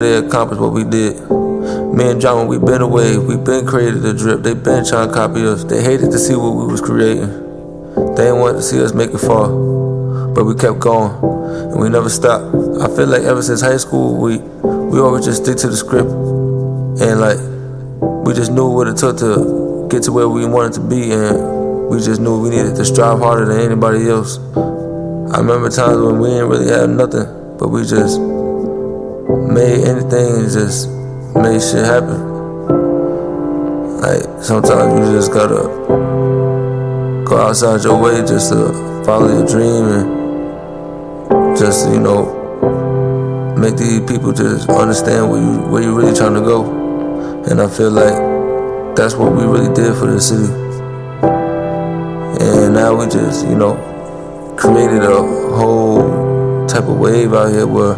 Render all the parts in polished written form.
They accomplished what we did. Me and John, we been away, we been created the drip. They been trying to copy us. They hated to see what we was creating. They didn't want to see us make it far, but we kept going and we never stopped. I feel like ever since high school, we always just stick to the script, and like we just knew what it took to get to where we wanted to be, and we just knew we needed to strive harder than anybody else. I remember times when we didn't really have nothing, but we just made anything and just made shit happen. Like sometimes you just gotta go outside your way just to follow your dream and just, you know, make these people just understand where you really trying to go. And I feel like that's what we really did for the city. And now we just, you know, created a whole type of wave out here where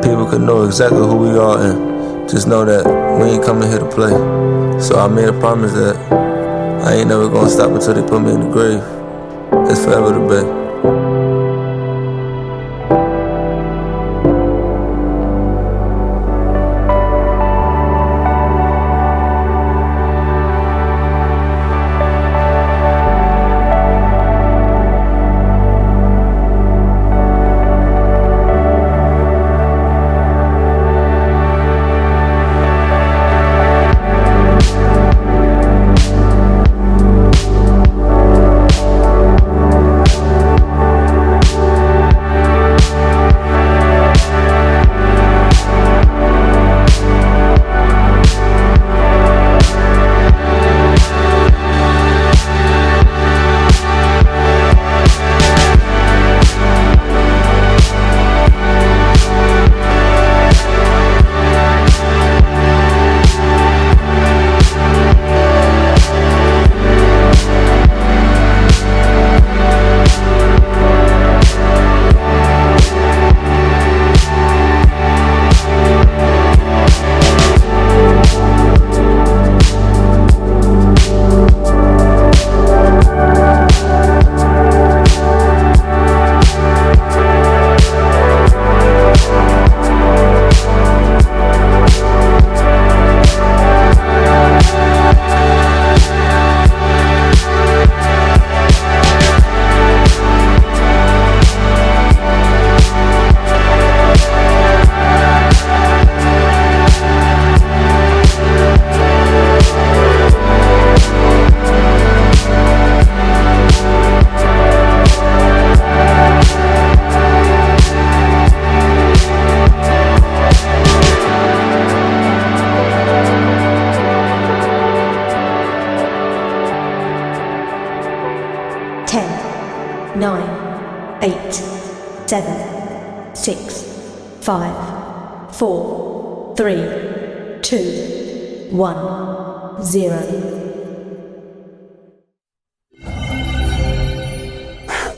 people can know exactly who we are and just know that we ain't coming here to play. So I made a promise that I ain't never gonna stop until they put me in the grave. It's forever the Bay.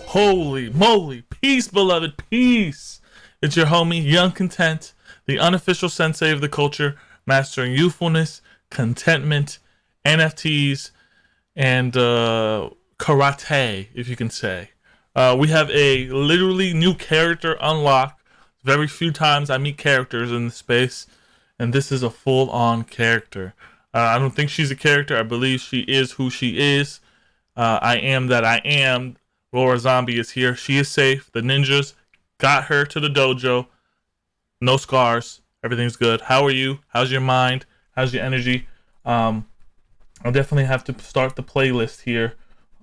Holy moly, peace, beloved, peace. It's your homie, Young Content, the unofficial sensei of the culture, mastering youthfulness, contentment, NFTs, and karate, if you can say. We have a literally new character unlocked. Very few times I meet characters in the space, and this is a full-on character. I don't think she's a character. I believe she is who she is. I am that I am. LoraZombie is here. She is safe. The ninjas got her to the dojo. No scars. Everything's good. How are you? How's your mind? How's your energy? I'll definitely have to start the playlist here.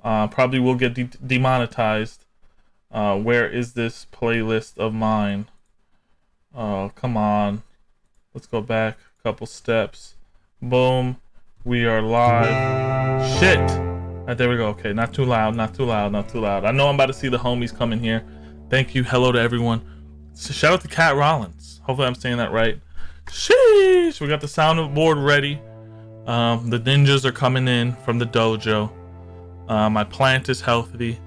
Probably will get demonetized. Where is this playlist of mine? Oh, come on. Let's go back a couple steps. Boom. We are live. Shit. Alright, there we go. Okay, not too loud, not too loud, not too loud. I know I'm about to see the homies come in here. Thank you. Hello to everyone. So shout out to Cat Rollins. Hopefully I'm saying that right. Sheesh. We got the soundboard ready. The ninjas are coming in from the dojo. My plant is healthy.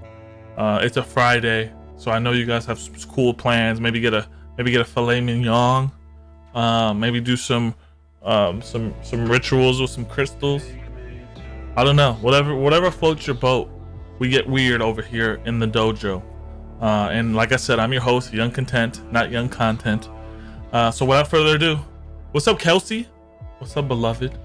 It's a Friday, so I know you guys have some cool plans. Maybe get a filet mignon. Maybe do some rituals with some crystals. I don't know. Whatever floats your boat. We get weird over here in the dojo. And like I said, I'm your host, Young Content, not Young Content. So without further ado, What's up, Kelsey? What's up, beloved?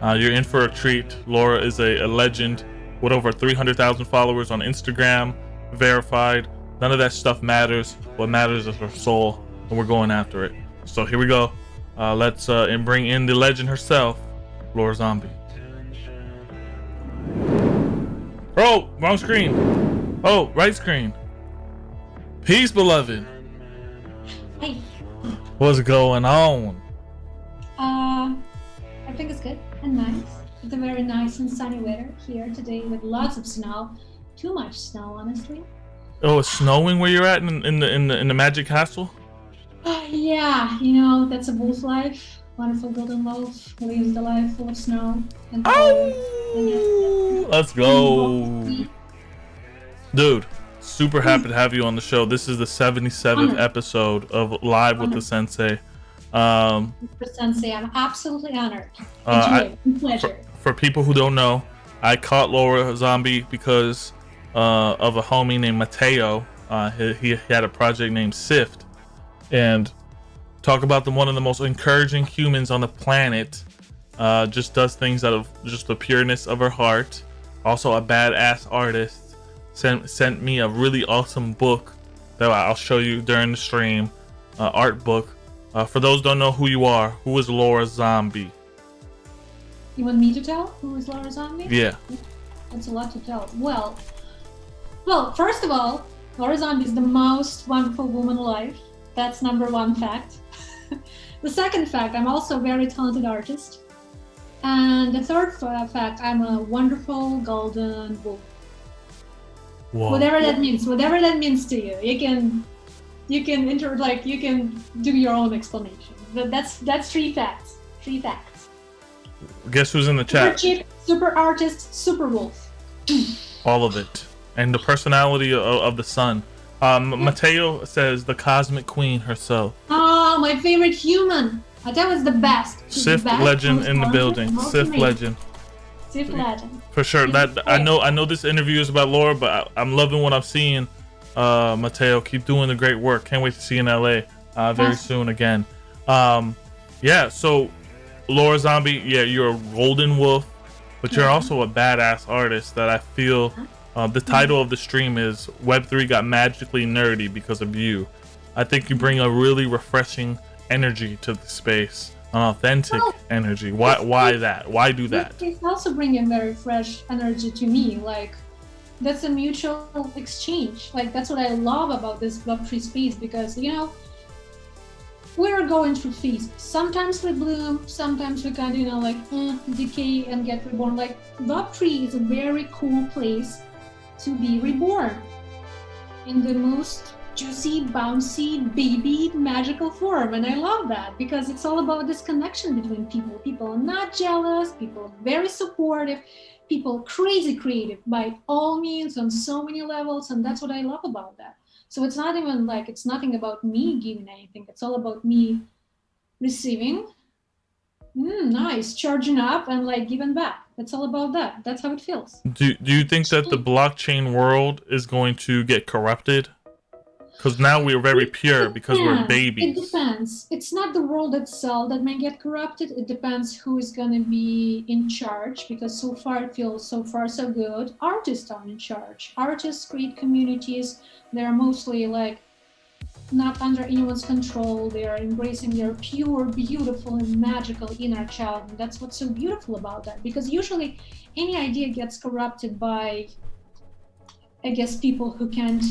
You're in for a treat. Lora is a legend with over 300,000 followers on Instagram, verified. None of that stuff matters. What matters is her soul, and we're going after it. So here we go. Let's bring in the legend herself, LoraZombie. Oh, wrong screen. Oh, right screen. Peace, beloved. Hey. What's going on? Everything is good and nice. It's a very nice and sunny weather here today with lots of snow. Too much snow, honestly. Oh, it's snowing where you're at in the Magic Castle? Yeah, you know, that's a wolf life. Wonderful golden wolf lives the life full of snow and Oh, let's go. Dude, super happy to have you on the show. This is the 77th episode of Live with the Sensei. Sensei, I'm absolutely honored. Pleasure. For people who don't know, I caught LoraZombie because of a homie named Mateo. He had a project named Sift, and talk about one of the most encouraging humans on the planet. Just does things out of just the pureness of her heart. Also a badass artist. Sent me a really awesome book that I'll show you during the stream. Art book. For those who don't know who you are, who is LoraZombie? You want me to tell who is LoraZombie? Yeah. That's a lot to tell. Well, first of all, LoraZombie is the most wonderful woman alive. That's number one fact. The second fact, I'm also a very talented artist. And the third fact, I'm a wonderful golden wolf. Whoa. Whatever that means to you. You can do your own explanation. But that's three facts. Guess who's in the chat? Super cheap, super artist, super wolf. All of it. And the personality of the sun. Mateo says the cosmic queen herself. Oh, my favorite human. That was the best. Sith legend in the building. Sith legend. Sith legend. For sure. That I know this interview is about Lora, but I'm loving what I'm seeing. Mateo, keep doing the great work. Can't wait to see you in LA very soon again. Yeah, so LoraZombie, yeah, you're a golden wolf, but you're also a badass artist that I feel the title of the stream is Web3 got magically nerdy because of you. I think you bring a really refreshing energy to the space, an authentic energy. Why that? Why do that? It's also bringing very fresh energy to me. Like, that's a mutual exchange. Like, that's what I love about this Web3 space, because, you know, we're going through phases. Sometimes we bloom, sometimes we kind of, you know, like decay and get reborn. Like, Web3 is a very cool place to be reborn in the most juicy, bouncy, baby, magical form. And I love that, because it's all about this connection between people. People are not jealous, people are very supportive, people crazy creative by all means on so many levels, and that's what I love about that. So it's not even like, it's nothing about me giving anything, it's all about me receiving, nice, charging up, and like giving back. It's all about that. That's how it feels. Do you think that the blockchain world is going to get corrupted? Because now we're very pure because we're babies. It depends. It's not the world itself that may get corrupted. It depends who is going to be in charge, because so far it feels so far so good. Artists are in charge. Artists create communities. They're mostly like not under anyone's control. They are embracing their pure, beautiful, and magical inner child. And that's what's so beautiful about that, because usually any idea gets corrupted by, I guess, people who can't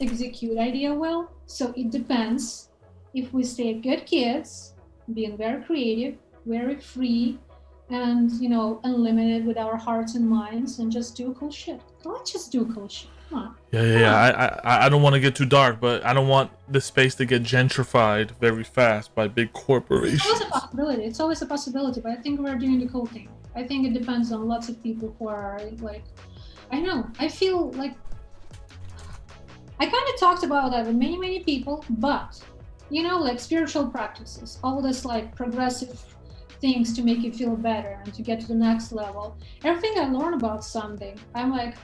execute idea well. So it depends. If we stay good kids, being very creative, very free, and, you know, unlimited with our hearts and minds, and just do cool shit. Let's just do cool shit. Come on. Yeah. I don't want to get too dark, but I don't want the space to get gentrified very fast by big corporations. It's always a possibility. It's always a possibility, but I think we're doing the cool thing. I think it depends on lots of people who are like, I know, I feel like I kind of talked about that with many people, but, you know, like spiritual practices, all this like progressive things to make you feel better and to get to the next level. Everything I learn about something, I'm like,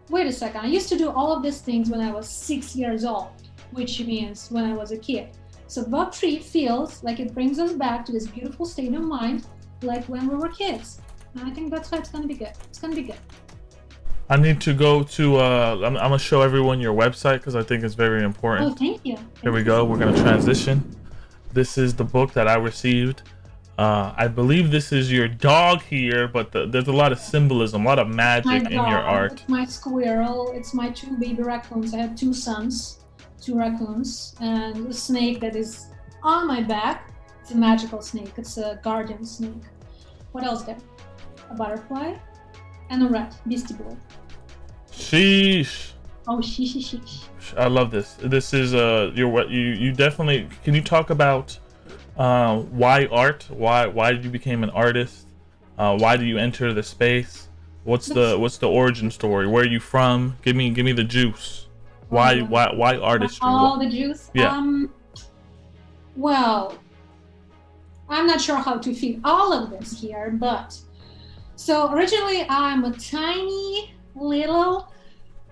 wait a second, I used to do all of these things when I was 6 years old, which means when I was a kid. So Web3 feels like it brings us back to this beautiful state of mind, like when we were kids. And I think that's why it's gonna be good. It's gonna be good. I need to go to, I'm gonna show everyone your website because I think it's very important. Oh, thank you. Here we go, we're gonna transition. This is the book that I received. I believe this is your dog here, but there's a lot of symbolism, a lot of magic in your art. It's my squirrel, it's my 2 baby raccoons. I have 2 sons, 2 raccoons, and a snake that is on my back. It's a magical snake, it's a guardian snake. What else there? A butterfly and a rat, beastie boy. Sheesh. Oh, sheesh. I love this. This is you definitely, can you talk about why art? Why did you become an artist? Why do you enter the space? What's the origin story? Where are you from? Give me the juice. Why artistry? All the juice. Yeah. Well, I'm not sure how to fit all of this here, but so originally I'm a tiny little,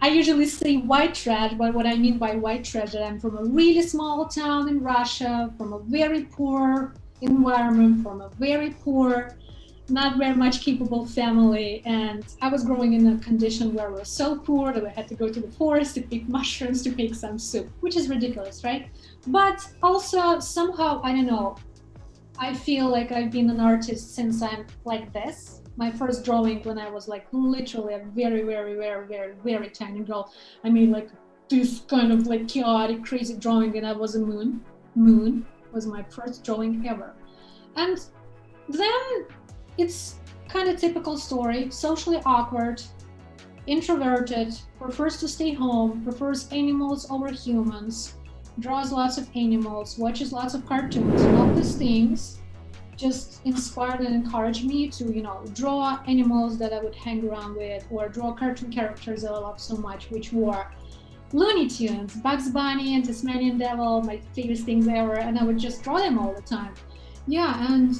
I usually say white trash, but what I mean by white trash, that I'm from a really small town in Russia, from a very poor environment, from a very poor, not very much capable family. And I was growing in a condition where we were so poor that I had to go to the forest to pick mushrooms to make some soup, which is ridiculous, right? But also somehow, I don't know, I feel like I've been an artist since I'm like this. My first drawing when I was like literally a very tiny girl. I made like this kind of like chaotic, crazy drawing, and I was a moon. Moon was my first drawing ever. And then it's kind of typical story, socially awkward, introverted, prefers to stay home, prefers animals over humans, draws lots of animals, watches lots of cartoons, and all these things just inspired and encouraged me to, you know, draw animals that I would hang around with, or draw cartoon characters that I love so much, which were Looney Tunes, Bugs Bunny, and Tasmanian Devil, my favorite things ever, and I would just draw them all the time. Yeah, and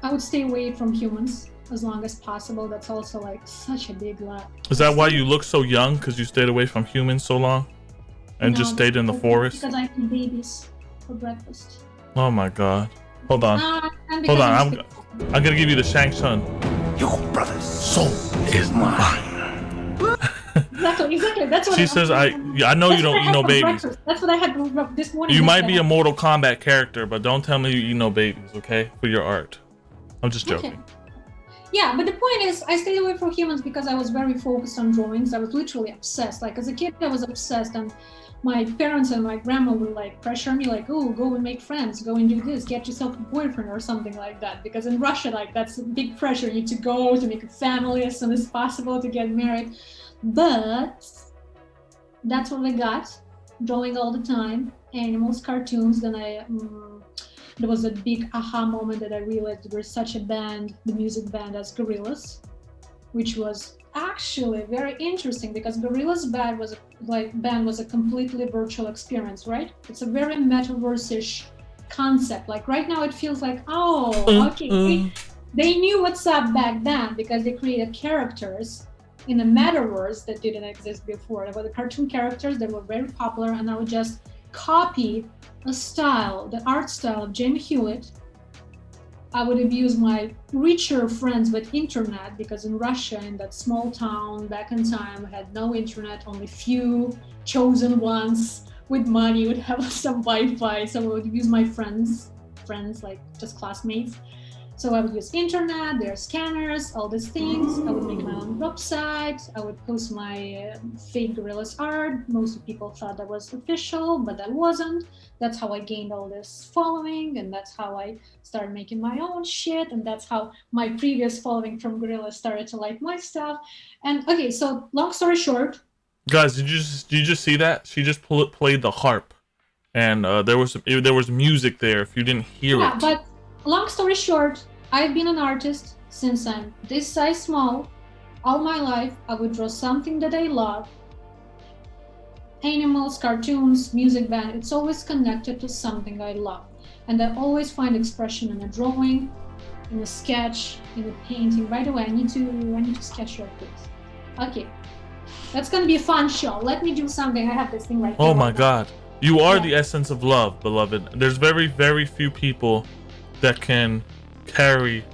I would stay away from humans as long as possible. That's also like such a big lot. Is that why you look so young? Because you stayed away from humans so long? And just stayed in the forest? Because I eat babies for breakfast. Oh my god. Hold on. Hold on. I'm gonna give you the Shang Tsung. Your brother's soul is mine. Exactly. That's what She says, I know you don't eat no babies. Breakfast. That's what I had this morning. You might be a Mortal Kombat character, but don't tell me you eat no babies, okay? For your art. I'm just joking. Okay. Yeah, but the point is, I stayed away from humans because I was very focused on drawings. I was literally obsessed. Like as a kid, I was obsessed, and my parents and my grandma would like pressure me, like, oh, go and make friends, go and do this, get yourself a boyfriend or something like that. Because in Russia, like that's a big pressure. You need to go to make a family as soon as possible to get married. But that's what I got, drawing all the time, animals, cartoons. Then there was a big aha moment that I realized there was such a band, the music band, as Gorillaz, which was actually very interesting because Gorillaz band was a completely virtual experience, right? It's a very metaverse-ish concept. Like right now it feels like, oh, okay, they knew what's up back then because they created characters in a metaverse that didn't exist before. There were the cartoon characters that were very popular, and I would just copy a style, the art style of Jamie Hewitt. I would abuse my richer friends with internet because in Russia, in that small town back in time, I had no internet, only few chosen ones with money would have some Wi-Fi. So I would use my friends like just classmates. So I would use internet, their scanners, all these things. I would make my own website. I would post my fake Gorillaz art. Most people thought that was official, but that wasn't. That's how I gained all this following, and that's how I started making my own shit, and that's how my previous following from Gorillaz started to like my stuff. And okay, so long story short. Guys, did you just see that? She just played the harp, and there was music there. If you didn't hear it. Yeah, but long story short, I've been an artist since I'm this size small. All my life, I would draw something that I love. Animals, cartoons, music band, it's always connected to something I love. And I always find expression in a drawing, in a sketch, in a painting. By the way, I need to sketch your face. Okay, that's gonna be a fun show. Let me do something. I have this thing right here. Oh my god. You are Yeah. the essence of love, beloved. There's very, very few people that can carry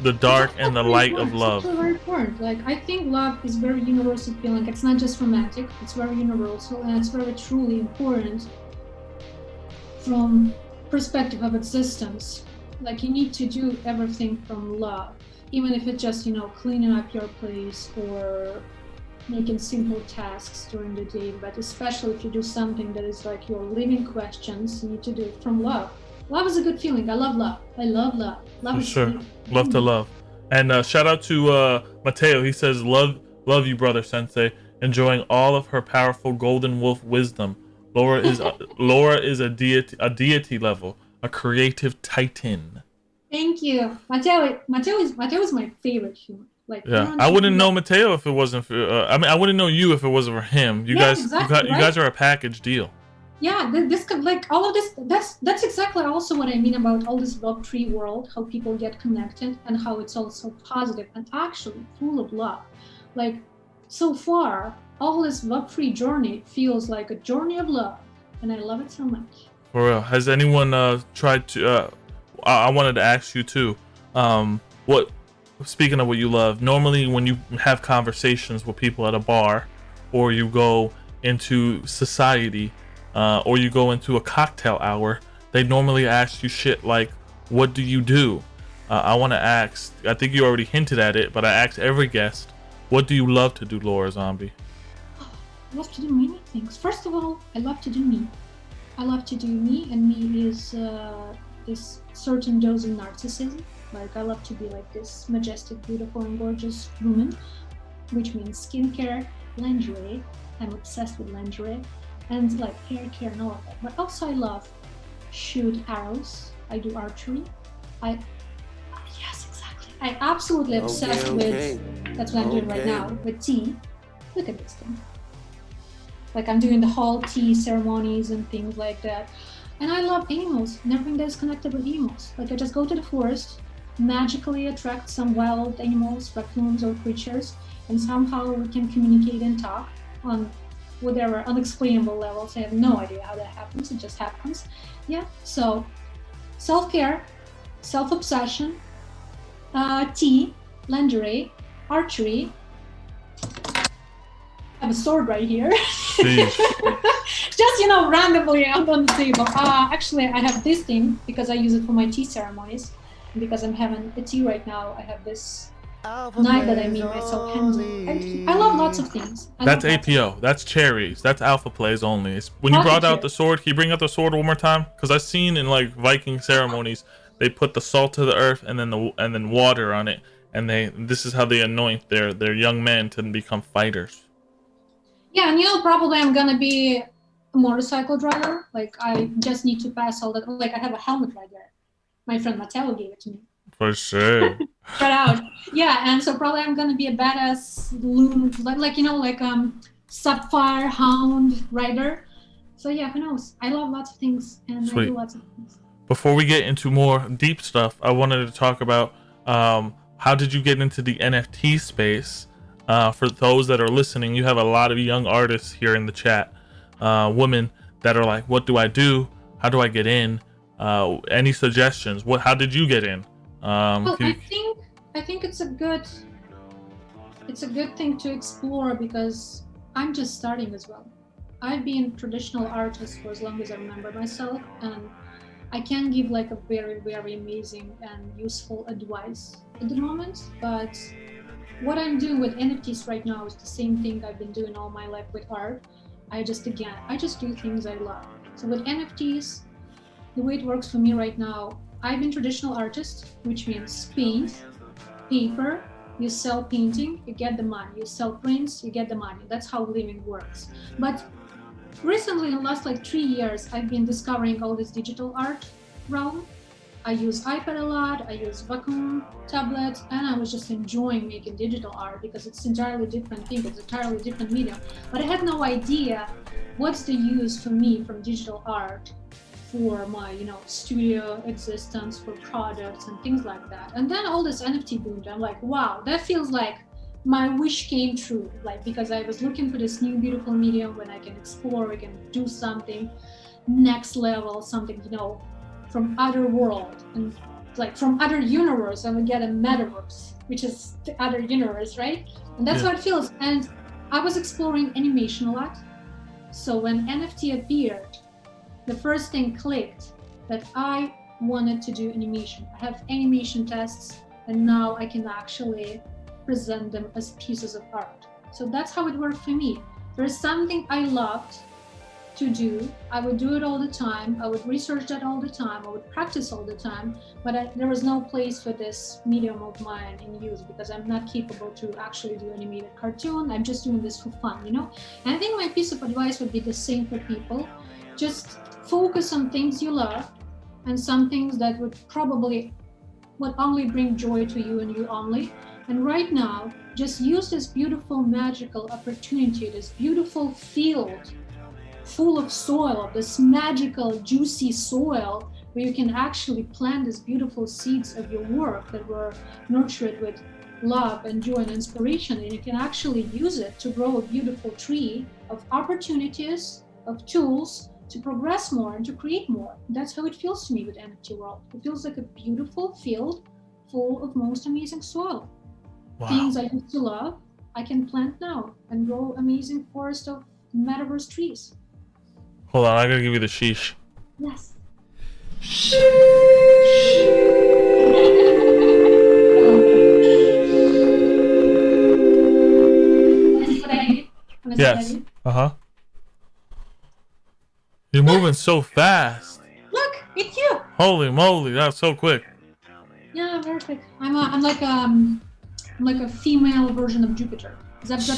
the dark and the light of love. It's very important. Like, I think love is very universal feeling. It's not just romantic. It's very universal, and it's very truly important from perspective of existence. Like, you need to do everything from love, even if it's just, you know, cleaning up your place or making simple tasks during the day. But especially if you do something that is like your living questions, you need to do it from love. Love is a good feeling. I love love. I love love. Love For is sure. sweet. Love to love. And shout out to Mateo. He says, love you, brother Sensei. Enjoying all of her powerful golden wolf wisdom. Laura is a deity level, a creative titan. Thank you. Mateo is my favorite human. Like, Yeah, I wouldn't know Mateo if it wasn't for. I wouldn't know you if it wasn't for him. You guys, exactly, you guys are a package deal. Yeah, this could, like, all of this. That's exactly also what I mean about all this Web3 world. How people get connected and how it's also positive and actually full of love. Like, so far, all this Web3 journey feels like a journey of love, and I love it so much. For real. Has anyone tried to? I wanted to ask you too. What? Speaking of what you love, normally when you have conversations with people at a bar, or you go into society, or you go into a cocktail hour, they normally ask you shit like, "What do you do?" I want to ask. I think you already hinted at it, but I ask every guest, "What do you love to do, LoraZombie?" I love to do many things. First of all, I love to do me. I love to do me, and me is this certain dose of narcissism. Like, I love to be like this majestic, beautiful, and gorgeous woman, which means skincare, lingerie. I'm obsessed with lingerie, and like hair care and all of that. But also, I love shoot arrows. I do archery. Yes, exactly. I absolutely obsessed with. That's what I'm doing right now with tea. Look at this thing. Like, I'm doing the whole tea ceremonies and things like that. And I love animals, and everything that is connected with animals. Like, I just go to the forest, magically attract some wild animals, raccoons or creatures, and somehow we can communicate and talk on whatever unexplainable levels. I have no idea how that happens. It just happens. Yeah, so self-care, self-obsession, tea, lingerie, archery. I have a sword right here. Just, you know, randomly out on the table. Actually, I have this thing because I use it for my tea ceremonies. And because I'm having a tea right now, I have this knife that I made myself handy. I love lots of things. That's APO. That's cherries. That's alpha plays only. When you brought out the sword, can you bring out the sword one more time? Because I've seen in like Viking ceremonies, they put the salt to the earth and then water on it, and this is how they anoint their young men to become fighters. Yeah, and you know, probably I'm gonna be a motorcycle driver. Like, I just need to pass all that. Like, I have a helmet right there. My friend Mateo gave it to me. For sure. Shout out. Yeah, and so probably I'm gonna be a badass loon, like, you know, like sapphire hound rider. So yeah, who knows? I love lots of things, and Sweet. I do lots of things. Before we get into more deep stuff, I wanted to talk about how did you get into the NFT space? For those that are listening, you have a lot of young artists here in the chat, women that are like, "What do I do? How do I get in? Any suggestions? How did you get in?" Well, I think it's a good thing to explore because I'm just starting as well. I've been traditional artist for as long as I remember myself, and I can give like a very, very amazing and useful advice at the moment. But what I'm doing with NFTs right now is the same thing I've been doing all my life with art. I just do things I love. So with NFTs, the way it works for me right now, I've been traditional artist, which means paint, paper, you sell painting, you get the money. You sell prints, you get the money. That's how living works. But recently, in the last like 3 years, I've been discovering all this digital art realm. I use iPad a lot, I use Wacom tablet, and I was just enjoying making digital art because it's entirely different thing, it's entirely different medium. But I had no idea what's the use for me from digital art for my, you know, studio existence, for products and things like that. And then all this NFT boomed. I'm like, wow, that feels like my wish came true. Like, because I was looking for this new beautiful medium when I can explore, I can do something. next level, something, you know, from other world, and like from other universe, and we get a metaverse, which is the other universe, right? And that's how it feels. And I was exploring animation a lot. So when NFT appeared, the first thing clicked that I wanted to do animation. I have animation tests, and now I can actually present them as pieces of art. So that's how it worked for me. There's something I loved to do. I would do it all the time. I would research that all the time. I would practice all the time, but there was no place for this medium of mine in use because I'm not capable to actually do animated cartoon. I'm just doing this for fun, you know? And I think my piece of advice would be the same for people. Just focus on things you love and some things that would only bring joy to you and you only. And right now, just use this beautiful, magical opportunity, this beautiful field full of soil, this magical, juicy soil where you can actually plant these beautiful seeds of your work that were nurtured with love and joy and inspiration. And you can actually use it to grow a beautiful tree of opportunities, of tools to progress more and to create more. That's how it feels to me with NFT World. It feels like a beautiful field full of most amazing soil. Wow. Things I used to love, I can plant now and grow amazing forest of metaverse trees. Hold on, I gotta give you the sheesh. Yes. Yes. Uh-huh. You're moving so fast. Look, it's you. Holy moly, that's so quick. Yeah, very quick. I'm like a female version of Jupiter. Zap zap.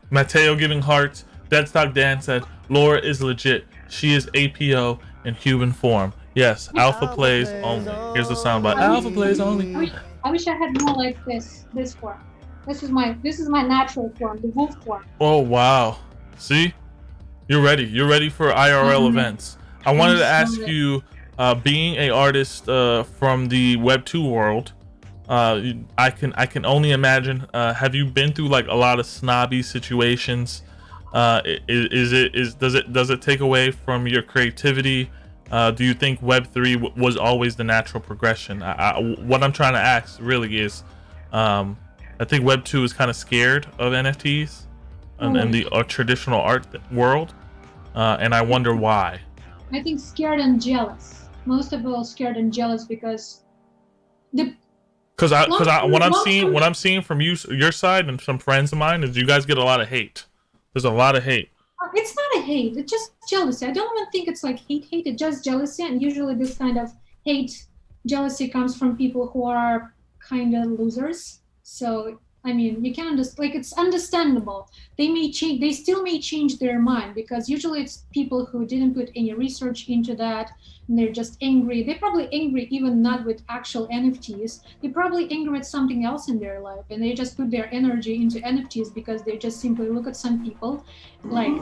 Mateo giving hearts. Deadstock Dan said, Laura is legit. She is APO in human form. Yes, alpha plays only. Here's the soundbite. Alpha plays only. I wish I had more like this form. This is my natural form, the wolf form. Oh wow. See? You're ready. You're ready for IRL events. I wanted to ask you, being a artist from the Web2 world, I can only imagine. Have you been through like a lot of snobby situations? Does it take away from your creativity? Do you think Web3 was always the natural progression? What I'm trying to ask really is, I think Web2 is kind of scared of NFTs and the traditional art world, and I wonder why. I think scared and jealous. Most of all, scared and jealous because what I'm seeing from your side and some friends of mine is you guys get a lot of hate. There's a lot of hate. It's not a hate. It's just jealousy. I don't even think it's like hate. It's just jealousy. And usually this kind of hate, jealousy comes from people who are kind of losers. So, I mean, you can understand, like, it's understandable. They still may change their mind because usually it's people who didn't put any research into that. And they're just angry. They're probably angry even not with actual NFTs. They're probably angry with something else in their life. And they just put their energy into NFTs because they just simply look at some people like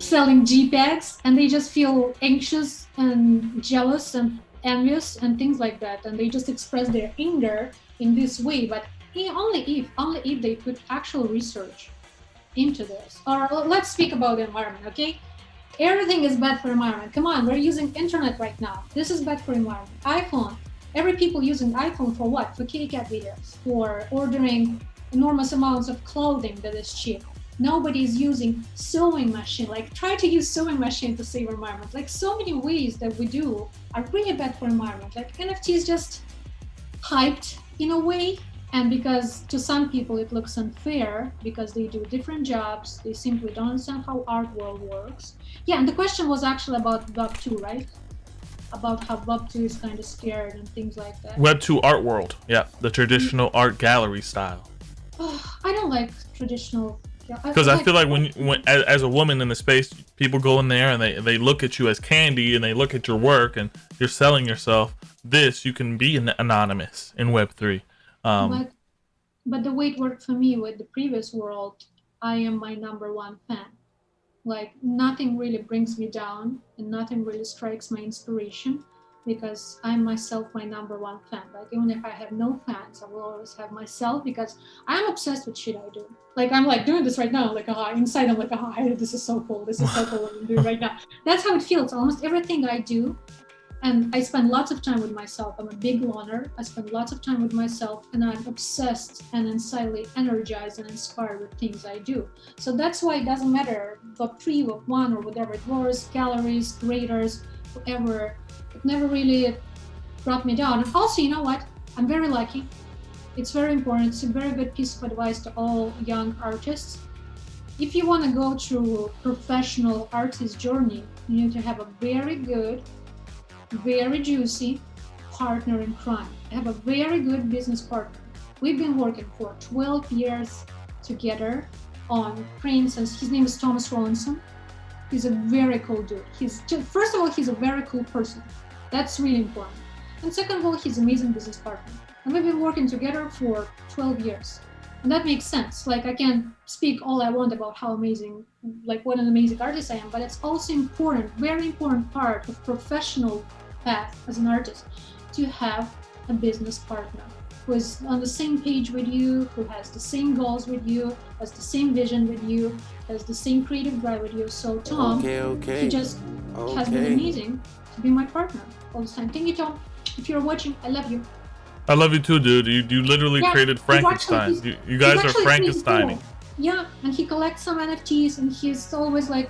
selling JPEGs and they just feel anxious and jealous and envious and things like that. And they just express their anger in this way. But only if they put actual research into this. Or let's speak about the environment, okay? Everything is bad for environment. Come on, we're using internet right now. This is bad for environment. iPhone. Every people using iPhone for what? For kitty cat videos, for ordering enormous amounts of clothing that is cheap. Nobody's using sewing machine. Like, try to use sewing machine to save environment. Like, so many ways that we do are really bad for environment. Like, NFT is just hyped in a way. And because to some people it looks unfair because they do different jobs, they simply don't understand how art world works. Yeah, and the question was actually about Web2, right? About how Web2 is kind of scared and things like that. Web2 art world, yeah, the traditional art gallery style. Oh, I don't like traditional. Because I feel like when as a woman in the space, people go in there and they look at you as candy and they look at your work and you're selling yourself. You can be anonymous in Web3. But the way it worked for me with the previous world, I am my #1 fan. Like, nothing really brings me down and nothing really strikes my inspiration because I'm myself my #1 fan. Like even if I have no fans, I will always have myself because I'm obsessed with shit I do. Like I'm like doing this right now, like inside I'm like, this is so cool. This is so cool what I'm doing right now. That's how it feels. Almost everything I do. And I spend lots of time with myself. I'm a big loner. I spend lots of time with myself, and I'm obsessed and insanely energized and inspired with things I do. So that's why it doesn't matter Web3, Web1, or whatever it was, galleries, creators, whoever. It never really brought me down. And also, you know what? I'm very lucky. It's very important. It's a very good piece of advice to all young artists. If you want to go through a professional artist journey, you need to have a very good, very juicy partner in crime. I have a very good business partner. We've been working for 12 years together on prints, and his name is Thomas Rollinson. He's a very cool dude. First of all, he's a very cool person. That's really important. And second of all, he's an amazing business partner. And we've been working together for 12 years. And that makes sense. Like I can speak all I want about how amazing, like what an amazing artist I am, but it's also important, very important part of professional path as an artist to have a business partner who is on the same page with you, who has the same goals with you, has the same vision with you, has the same creative drive with you. So Tom, he just has been amazing to be my partner all this time. Thank you, Tom. If you're watching, I love you. I love you too, dude. You literally created Frankenstein. You guys are Frankensteining. Cool. Yeah, and he collects some NFTs, and he's always like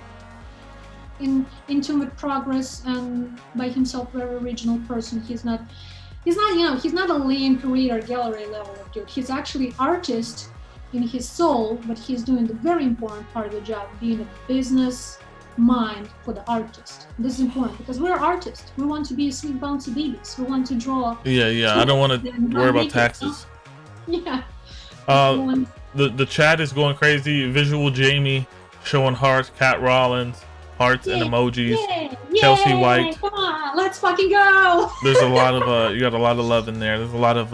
into with progress and by himself, very original person. He's not a lame creator gallery level of dude. He's actually artist in his soul, but he's doing the very important part of the job, being a business mind for the artist. This is important because we're artists. We want to be sweet bouncy babies. We want to draw. Yeah. I don't want to worry about taxes. Yeah. The chat is going crazy. Visual Jamie showing hearts. Cat Rollins hearts and emojis. Chelsea White. Come on, let's fucking go. There's a lot of you got a lot of love in there. There's a lot of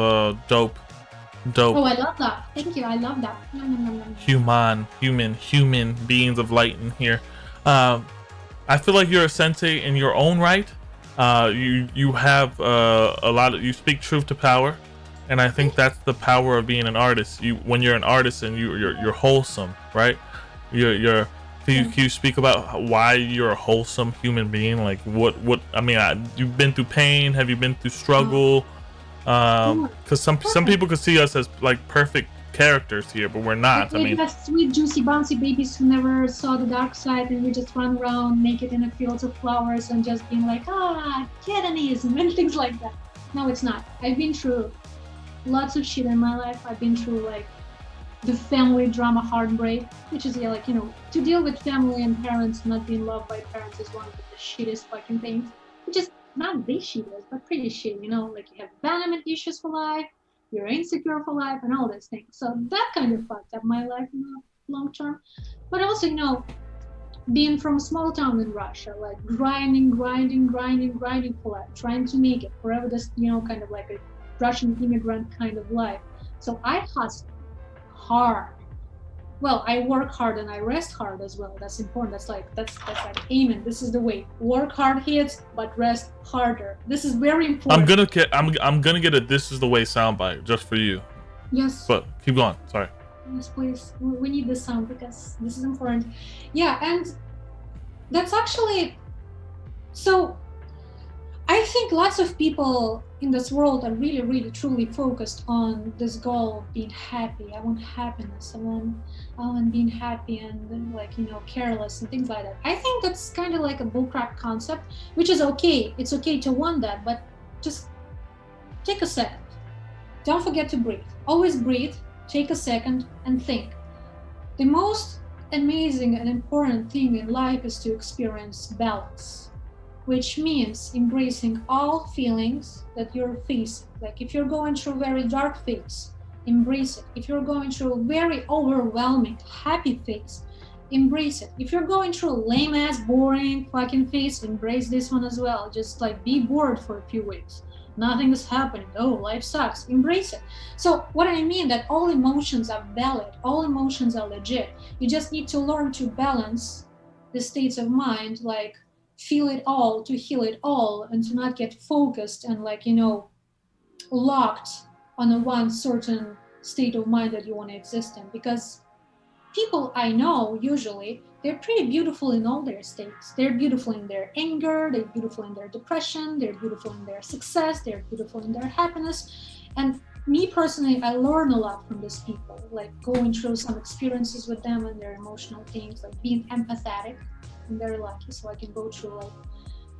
dope. Oh, I love that. Thank you. I love that. Human beings of light in here. I feel like you're a sensei in your own right. You have a lot of, you speak truth to power, and I think that's the power of being an artist. When you're an artist and you're wholesome, right? Can you speak about why you're a wholesome human being? Like what I mean, you've been through pain. Have you been through struggle? Because some people could see us as like perfect characters here, but we're not. I mean, just sweet, juicy, bouncy babies who never saw the dark side, and we just run around naked in a field of flowers and just being like, hedonism and things like that. No, it's not. I've been through lots of shit in my life. I've been through like the family drama heartbreak, which is to deal with family and parents not being loved by parents is one of the shittest fucking things. Which is not the shittest, but pretty shit. Like you have abandonment issues for life. You're insecure for life and all these things. So that kind of fucked up my life in the long term. But also, being from a small town in Russia, like grinding for life, trying to make it forever, this, kind of like a Russian immigrant kind of life. So I hustle hard. Well, I work hard and I rest hard as well. That's important. That's like amen. This is the way. Work hard hits, but rest harder. This is very important. I'm gonna get a "This is the way" soundbite just for you. Yes. But keep going. Sorry. Yes, please. We need this sound because this is important. Yeah, and that's actually. So, I think lots of people in this world are really, really, truly focused on this goal of being happy. I want happiness. I want being happy and careless and things like that. I think that's kind of like a bullcrap concept, which is okay. It's okay to want that, but just take a second. Don't forget to breathe. Always breathe. Take a second and think. The most amazing and important thing in life is to experience balance, which means embracing all feelings that you're facing. Like if you're going through a very dark phase, embrace it. If you're going through a very overwhelming, happy phase, embrace it. If you're going through a lame ass, boring fucking phase, embrace this one as well. Just like be bored for a few weeks. Nothing is happening. Oh, life sucks. Embrace it. So what I mean that all emotions are valid. All emotions are legit. You just need to learn to balance the states of mind, like feel it all, to heal it all, and to not get focused and like, you know, locked on a one certain state of mind that you want to exist in. Because people I know, usually, they're pretty beautiful in all their states. They're beautiful in their anger, they're beautiful in their depression, they're beautiful in their success, they're beautiful in their happiness. And me personally, I learn a lot from these people, like going through some experiences with them and their emotional things, like being empathetic. I'm very lucky, so I can go through like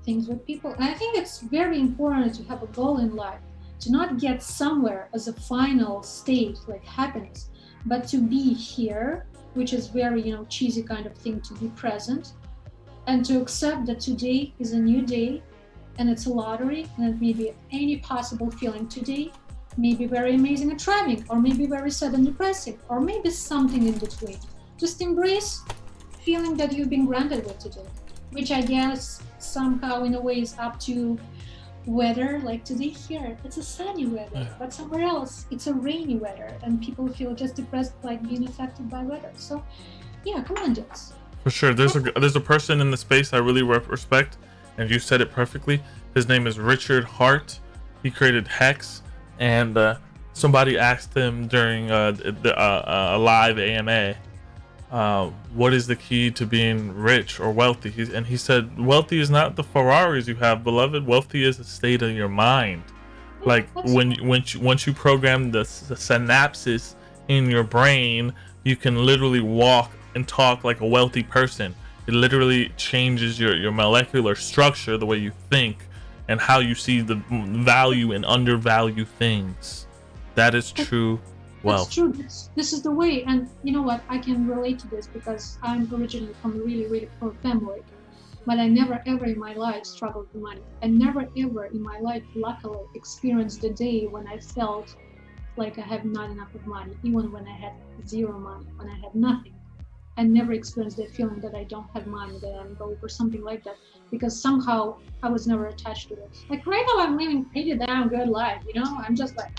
things with people. And I think it's very important to have a goal in life, to not get somewhere as a final state, like happiness, but to be here, which is very, you know, cheesy kind of thing, to be present and to accept that today is a new day and it's a lottery, and it may be any possible feeling today, maybe very amazing and driving, or maybe very sad and depressing, or maybe something in between. Just embrace feeling that you've been granted with today, which I guess somehow in a way is up to weather. Like today here, it's a sunny weather, but somewhere else it's a rainy weather, and people feel just depressed, like being affected by weather. So yeah, come on, Jess. For sure. There's a person in the space I really respect, and you said it perfectly. His name is Richard Hart. He created Hex, and somebody asked him during a live AMA, what is the key to being rich or wealthy? And he said, wealthy is not the Ferraris you have, beloved. Wealthy is the state of your mind. Like once you program the synapses in your brain, you can literally walk and talk like a wealthy person. It literally changes your molecular structure, the way you think, and how you see the value and undervalue things. That is true wealth. That's true. This is the way. And you know what? I can relate to this because I'm originally from a really, really poor family. But I never ever in my life struggled with money. I never ever in my life, luckily, experienced the day when I felt like I have not enough of money, even when I had zero money, when I had nothing. I never experienced that feeling that I don't have money, that I'm broke or something like that, because somehow I was never attached to it. Like right now I'm living pretty damn good life, you know? I'm just like,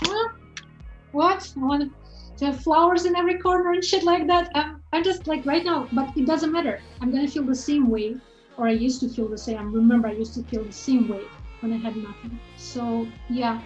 what? I want to have flowers in every corner and shit like that. I'm just like right now, but it doesn't matter. I'm gonna feel the same way, or I used to feel the same. Remember, I used to feel the same way when I had nothing. So yeah,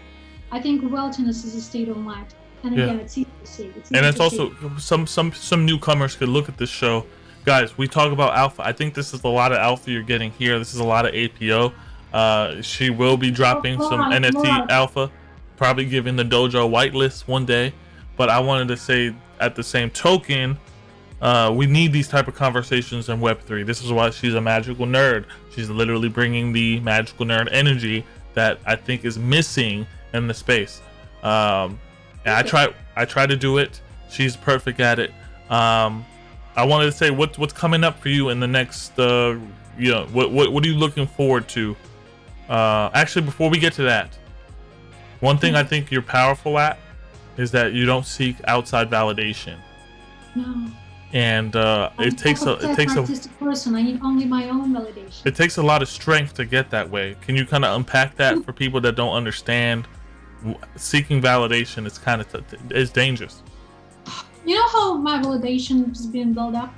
I think wealthiness is a state of mind. And again, it's easy to say. And it's also some newcomers could look at this show. Guys, we talk about alpha. I think this is a lot of alpha you're getting here. This is a lot of APO. She will be dropping some NFT alpha, probably giving the dojo whitelist one day. But I wanted to say at the same token, we need these type of conversations in Web3. This is why she's a magical nerd. She's literally bringing the magical nerd energy that I think is missing in the space. And I try to do it. She's perfect at it. I wanted to say what's coming up for you in the next what are you looking forward to? Actually, before we get to that, one thing I think you're powerful at is that you don't seek outside validation. No. And it takes a person. I need only my own validation. It takes a lot of strength to get that way. Can you kind of unpack that for people that don't understand? Seeking validation is kind of it's dangerous. You know how my validation has been built up?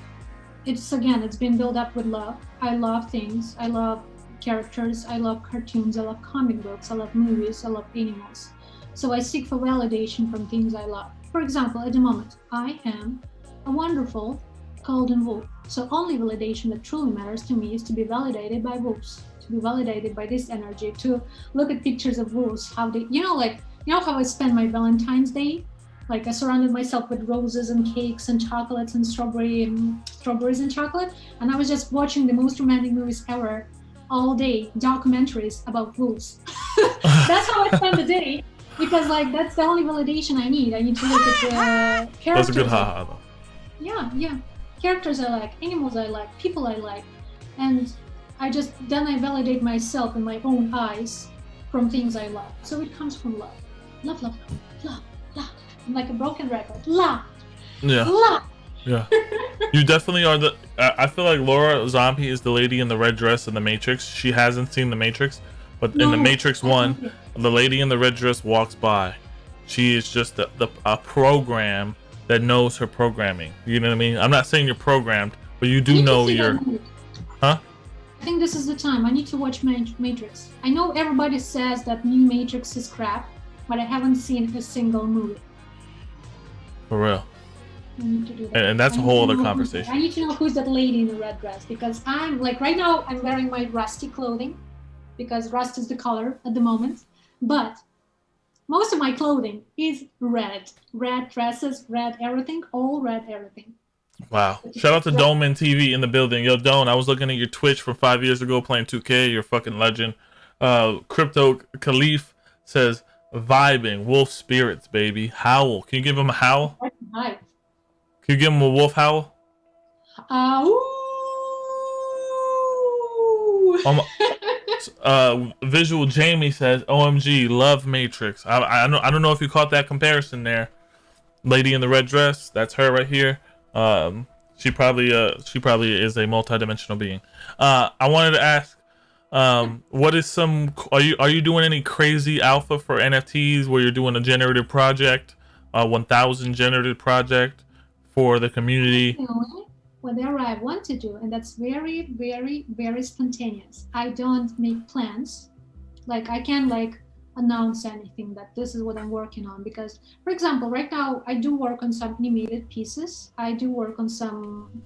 It's been built up with love. I love things. I love characters. I love cartoons. I love comic books. I love movies. I love animals. So I seek for validation from things I love. For example, at the moment, I am a wonderful golden wolf. So only validation that truly matters to me is to be validated by wolves. To be validated by this energy, to look at pictures of wolves, how they, you know how I spend my Valentine's Day? Like I surrounded myself with roses and cakes and chocolates and strawberries and chocolate, and I was just watching the most romantic movies ever all day, documentaries about wolves. That's how I spend the day, because like that's the only validation I need. I need to look at the characters. That's a good haha though. Yeah. Characters I like, animals I like, people I like, and I validate myself in my own eyes from things I love. So it comes from love. Love. I'm like a broken record. Love. Yeah. Love. Yeah. You definitely are I feel like LoraZombie is the lady in the red dress in the Matrix. She hasn't seen the Matrix, but in the Matrix 1, the lady in the red dress walks by. She is just a program that knows her programming. You know what I mean? I'm not saying you're programmed, but you do know you're... Huh? I think this is the time. I need to watch Matrix. I know everybody says that new Matrix is crap, but I haven't seen a single movie. For real. I need to do that. And that's a whole other conversation. I need to know who's that lady in the red dress, because I'm like, right now I'm wearing my rusty clothing because rust is the color at the moment, but most of my clothing is red. Red dresses, red everything, all red everything. Wow. Shout out to Doman TV in the building. Yo, Don, I was looking at your Twitch from 5 years ago playing 2K. You're a fucking legend. Crypto Khalif says, vibing, wolf spirits, baby. Howl. Can you give him a howl? Hi. Can you give him a wolf howl? Visual Jamie says, OMG, love Matrix. I don't know if you caught that comparison there. Lady in the red dress, that's her right here. She probably is a multidimensional being. I wanted to ask, what is some, are you doing any crazy alpha for NFTs where you're doing a generative project, 1000 generative project for the community? Whatever I want to do, and that's very, very, very spontaneous. I don't make plans. Like, I can't like announce anything that this is what I'm working on, because, for example, right now I do work on some animated pieces. I do work on some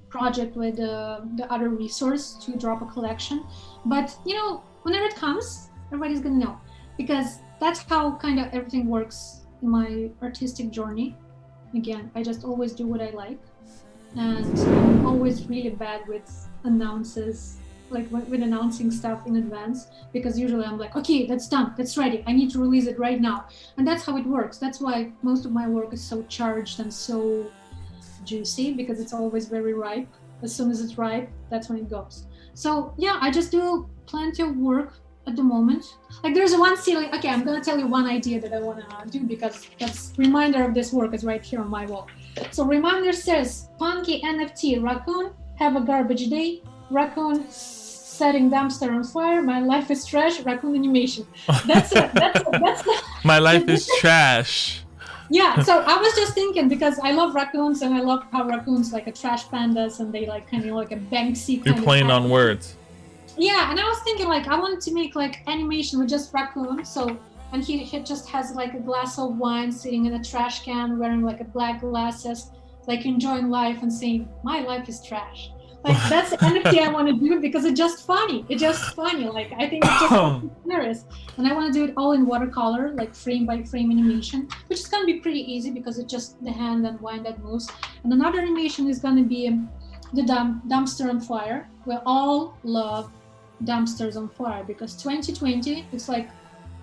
project with the other resource to drop a collection. But you know, whenever it comes, everybody's gonna know, because that's how kind of everything works in my artistic journey. Again, I just always do what I like. And I'm always really bad with announces, like with announcing stuff in advance, because usually I'm like, okay, that's done, that's ready, I need to release it right now. And that's how it works. That's why most of my work is so charged and so juicy, because it's always very ripe. As soon as it's ripe, that's when it goes. So yeah, I just do plenty of work at the moment. Like, there's one ceiling. Okay, I'm gonna tell you one idea that I want to do, because that's reminder of this work is right here on my wall. So reminder says, Punky NFT, raccoon, have a garbage day, raccoon setting dumpster on fire, my life is trash, raccoon animation. That's it. That's my life is trash. Yeah, so I was just thinking, because I love raccoons and I love how raccoons like a trash pandas, and they like kind of like a Banksy kind You're of playing animal. on words. Yeah, and I was thinking like I wanted to make like animation with just raccoon. So, and he just has like a glass of wine sitting in a trash can, wearing like a black glasses, like enjoying life and saying, my life is trash. Like, that's the NFT I want to do, because it's just funny. It's just funny. Like, I think it's just hilarious. And I want to do it all in watercolor, like frame by frame animation, which is going to be pretty easy because it's just the hand and wine that moves. And another animation is going to be the dumpster on fire. We all love dumpsters on fire, because 2020, it's like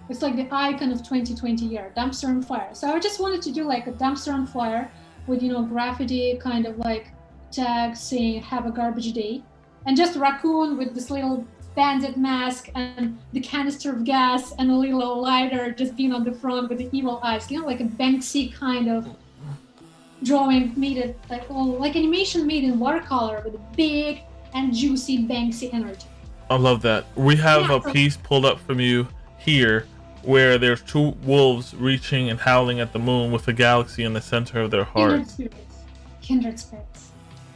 the icon of 2020 year, dumpster on fire. So I just wanted to do like a dumpster on fire with, you know, graffiti kind of like tag saying have a garbage day, and just a raccoon with this little bandit mask and the canister of gas and a little lighter just being on the front with the evil eyes, you know, like a Banksy kind of drawing made it like all like animation made in watercolor with a big and juicy Banksy energy. I love that. We have a piece pulled up from you here where there's two wolves reaching and howling at the moon with a galaxy in the center of their hearts. Kindred spirits.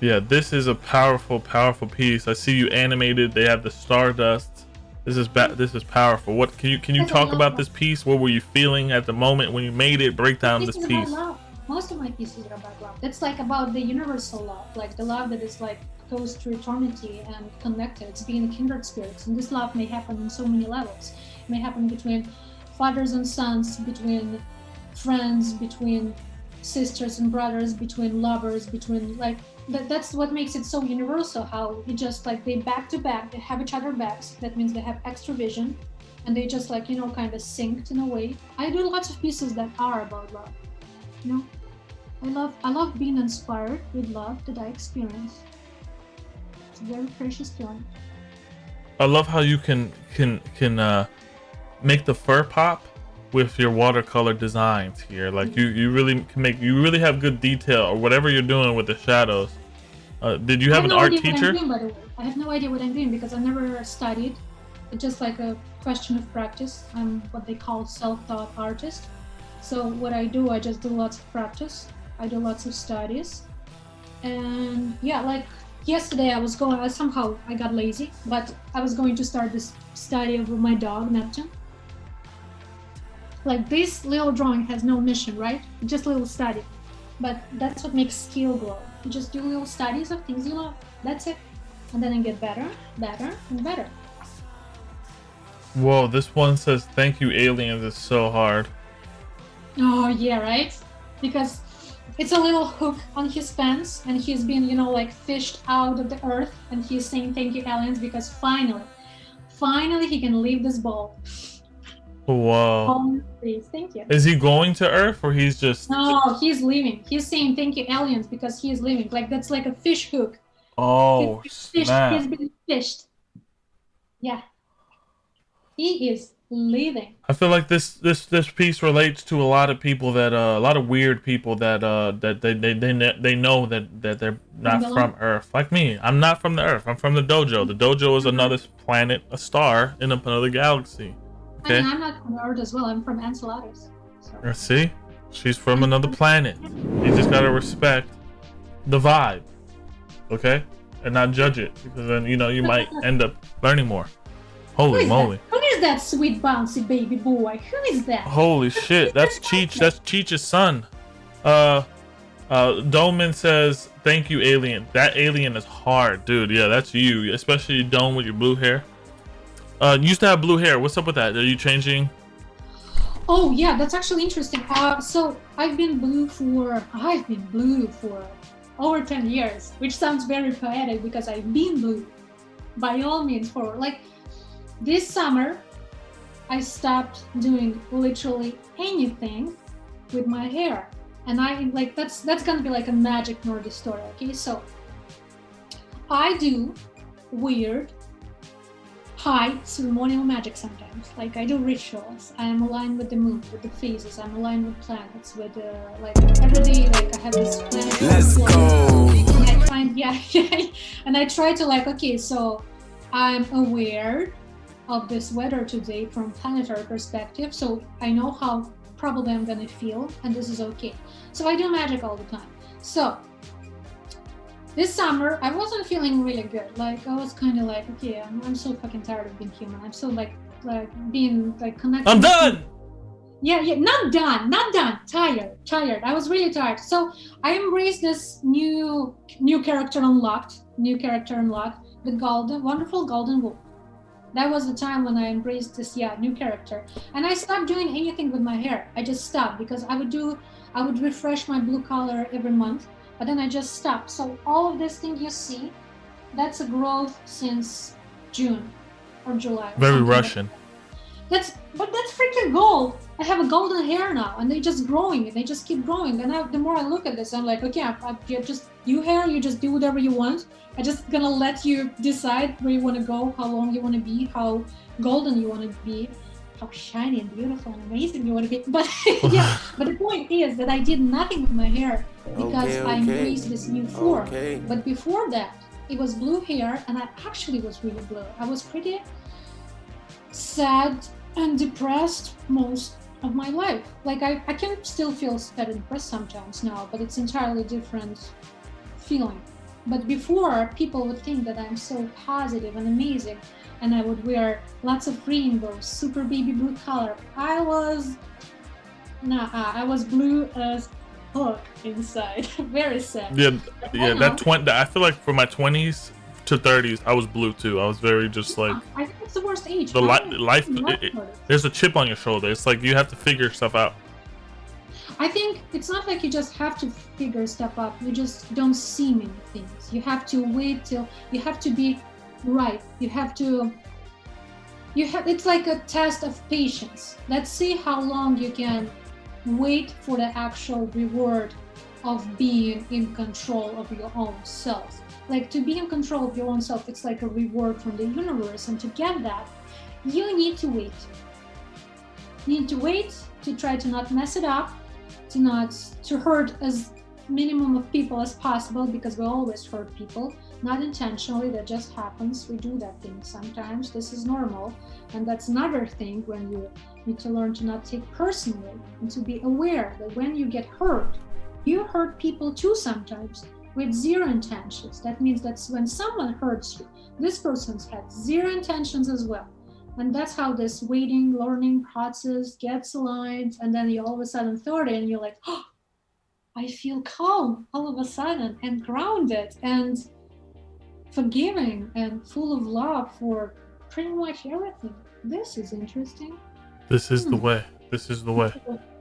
Yeah, this is a powerful, powerful piece. I see you animated. They have the stardust. This is powerful. What can you talk about this piece? What were you feeling at the moment when you made it? Break down this piece. Most of my pieces are about love. It's like about the universal love, like the love that is like goes to eternity and connected. It's being kindred spirits, and this love may happen on so many levels. It may happen between fathers and sons, between friends, between sisters and brothers, between lovers, between like that's what makes it so universal, how it just like they back to back, they have each other backs. That means they have extra vision, and they just like, you know, kind of synced in a way. I do lots of pieces that are about love, you know. I love being inspired with love that I experience. It's a very precious feeling. I love how you can make the fur pop with your watercolor designs here. Like you really can make, you really have good detail, or whatever you're doing with the shadows. Did you have an art teacher? I have no idea what I'm doing, because I never studied. It's just like a question of practice. I'm what they call self-taught artist. So what I do, I just do lots of practice. I do lots of studies. And yeah, like yesterday somehow I got lazy, but I was going to start this study of my dog, Neptune. Like this little drawing has no mission, right? Just a little study. But that's what makes skill grow. You just do little studies of things you love. That's it. And then you get better, better, and better. Whoa, this one says, "Thank you, aliens." It's so hard. Oh yeah, right? Because it's a little hook on his fence, and he's been, you know, like fished out of the earth, and he's saying thank you, aliens, because finally he can leave this ball. Whoa. Oh, please, thank you. Is he going to Earth, or he's just? No, he's leaving. He's saying thank you, aliens, because he is leaving. Like that's like a fish hook. Oh, snap. He's been fished. Yeah. He is leaving. I feel like this piece relates to a lot of people that a lot of weird people that they know that they're not from Earth. Like me, I'm not from the Earth. I'm from the Dojo. The Dojo is another planet, a star in another galaxy. Okay. I mean, I'm not from Earth as well. I'm from Enceladus. So. See, she's from another planet. You just gotta respect the vibe, okay, and not judge it, because then you might end up learning more. Holy moly! Who is that sweet bouncy baby boy? Who is that? Holy shit! That's Cheech. That's Cheech's son. Dolman says, "Thank you, alien." That alien is hard, dude. Yeah, that's you, especially Dome with your blue hair. You used to have blue hair. What's up with that? Are you changing? Oh yeah, that's actually interesting. So I've been blue for over 10 years, which sounds very poetic because I've been blue. By all means, for like this summer, I stopped doing literally anything with my hair, and I like that's gonna be like a magic nerdy story. Okay, so I do weird high ceremonial magic sometimes. Like I do rituals. I am aligned with the moon, with the phases. I'm aligned with planets, with like every day. Like I have this planet. Let's go. And I find and I try to like, okay, so I'm aware of this weather today from planetary perspective, so I know how probably I'm gonna feel, and this is okay. So I do magic all the time. So this summer, I wasn't feeling really good. Like I was kind of like, okay, I'm so fucking tired of being human. I'm so like being like connected. I'm done. Yeah, not done. Tired. I was really tired. So I embraced this new character unlocked. The wonderful golden wolf. That was the time when I embraced this new character, and I stopped doing anything with my hair. I just stopped because I would refresh my blue color every month. But then I just stopped. So all of this thing you see, that's a growth since June or July. Very Russian. But that's freaking gold. I have a golden hair now, and they just growing, and they just keep growing. And the more I look at this, I'm like, okay, you just do whatever you want. I'm just gonna let you decide where you want to go, how long you want to be, how golden you want to be, how shiny and beautiful and amazing you want to be. But yeah, but the point is that I did nothing with my hair because I embraced this new form. But before that, it was blue hair, and I actually was really blue. I was pretty sad and depressed most of my life. Like I can still feel sad and depressed sometimes now, but it's entirely different feeling. But before, people would think that I'm so positive and amazing, and I would wear lots of rainbows, super baby blue color. I was blue as fuck inside. Very sad. Yeah. I feel like for my 20s to 30s, I was blue too. I was very just like. I think it's the worst age. There's a chip on your shoulder. It's like you have to figure stuff out. I think it's not like you just have to figure stuff out. You just don't see many things. You have to wait till you have to be right. It's like a test of patience. Let's see how long you can wait for the actual reward of being in control of your own self. Like to be in control of your own self, it's like a reward from the universe, and to get that, you need to wait. You need to wait to try to not mess it up, to hurt as minimum of people as possible, because we always hurt people, not intentionally, that just happens. We do that thing sometimes. This is normal. And that's another thing, when you need to learn to not take personally and to be aware that when you get hurt, you hurt people too sometimes. with zero intentions. That means that's when someone hurts you, this person's had zero intentions as well. And that's how this waiting, learning process gets aligned. And then you all of a sudden 30 and you're like, oh, I feel calm all of a sudden and grounded and forgiving and full of love for pretty much everything. This is interesting. This is the way. This is the way.